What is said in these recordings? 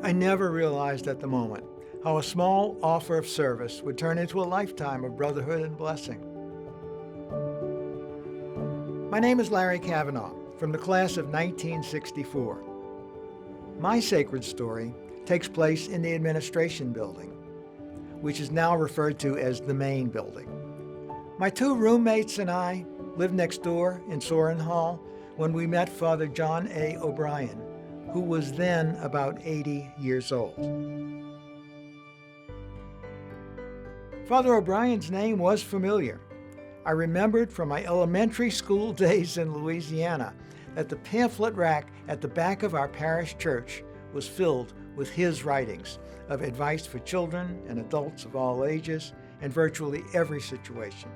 I never realized at the moment how a small offer of service would turn into a lifetime of brotherhood and blessing. My name is Larry Kavanagh from the class of 1964. My sacred story takes place in the administration building, which is now referred to as the main building. My two roommates and I lived next door in Sorin Hall when we met Father John A. O'Brien, who was then about 80 years old. Father O'Brien's name was familiar. I remembered from my elementary school days in Louisiana that the pamphlet rack at the back of our parish church was filled with his writings of advice for children and adults of all ages and virtually every situation.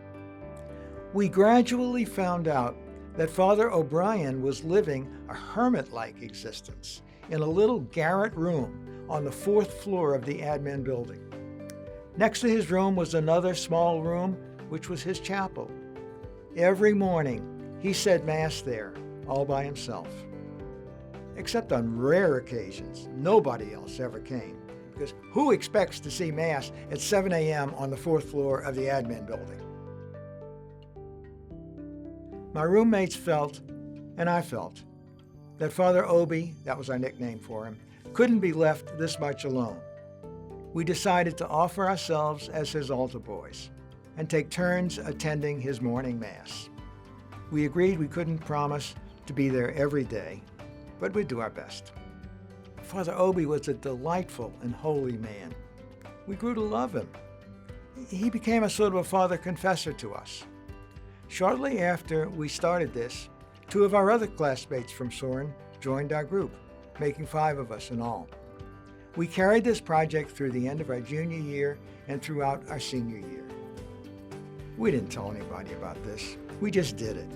We gradually found out that Father O'Brien was living a hermit-like existence in a little garret room on the 4th floor of the admin building. Next to his room was another small room, which was his chapel. Every morning, he said Mass there, all by himself. Except on rare occasions, nobody else ever came, because who expects to see Mass at 7 a.m. on the 4th floor of the admin building? My roommates felt, and I felt, that Father Obi, that was our nickname for him, couldn't be left this much alone. We decided to offer ourselves as his altar boys and take turns attending his morning Mass. We agreed we couldn't promise to be there every day, but we'd do our best. Father Obi was a delightful and holy man. We grew to love him. He became a sort of a father confessor to us. Shortly after we started this, 2 of our other classmates from Sorin joined our group, making 5 of us in all. We carried this project through the end of our junior year and throughout our senior year. We didn't tell anybody about this. We just did it.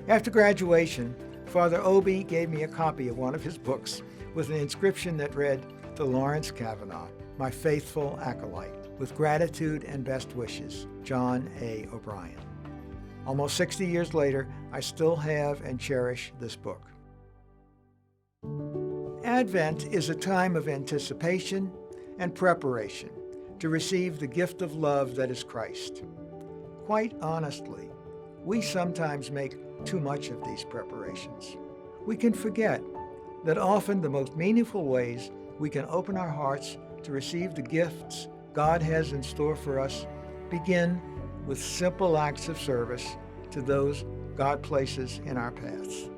After graduation, Father Obi gave me a copy of one of his books with an inscription that read, "To Lawrence Kavanagh, my faithful acolyte, with gratitude and best wishes, John A. O'Brien." Almost 60 years later, I still have and cherish this book. Advent is a time of anticipation and preparation to receive the gift of love that is Christ. Quite honestly, we sometimes make too much of these preparations. We can forget that often the most meaningful ways we can open our hearts to receive the gifts God has in store for us begin with simple acts of service to those God places in our paths.